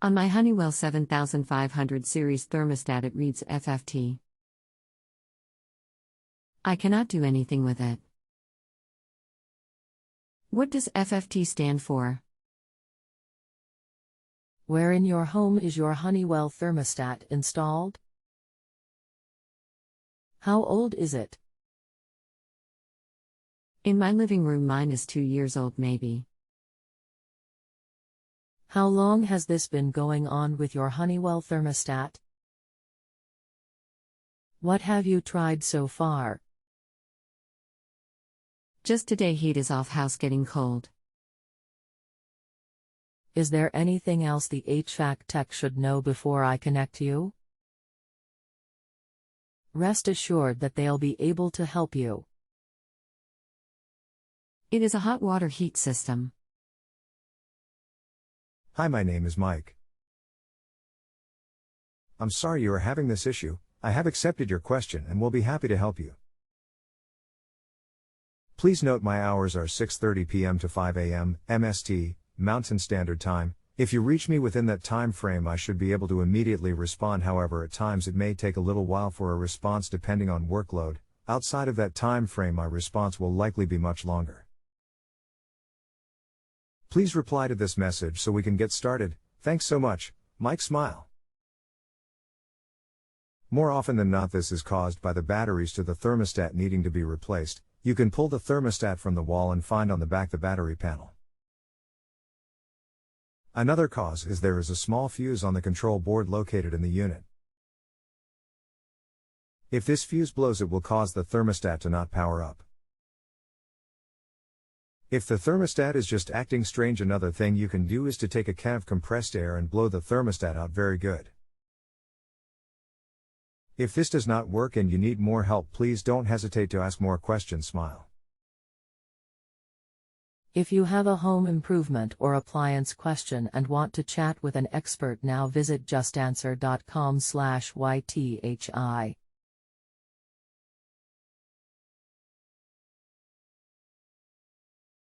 On my Honeywell 7500 series thermostat it reads FFT. I cannot do anything with it. What does FFT stand for? Where in your home is your Honeywell thermostat installed? How old is it? In my living room, mine is 2 years old maybe. How long has this been going on with your Honeywell thermostat? What have you tried so far? Just today, heat is off, house getting cold. Is there anything else the HVAC Tech should know before I connect you? Rest assured that they'll be able to help you. It is a hot water heat system. Hi, my name is Mike. I'm sorry you are having this issue. I have accepted your question and will be happy to help you. Please note my hours are 6:30 p.m. to 5 a.m. MST, Mountain Standard Time. If you reach me within that time frame, I should be able to immediately respond. However, at times it may take a little while for a response depending on workload. Outside of that time frame, my response will likely be much longer. Please reply to this message so we can get started. Thanks so much, Mike. Smile. More often than not, this is caused by the batteries to the thermostat needing to be replaced. You can pull the thermostat from the wall and find on the back the battery panel. Another cause is there is a small fuse on the control board located in the unit. If this fuse blows, it will cause the thermostat to not power up. If the thermostat is just acting strange, another thing you can do is to take a can of compressed air and blow the thermostat out very good. If this does not work and you need more help, please don't hesitate to ask more questions. Smile. If you have a home improvement or appliance question and want to chat with an expert now, visit justanswer.com/YTHI.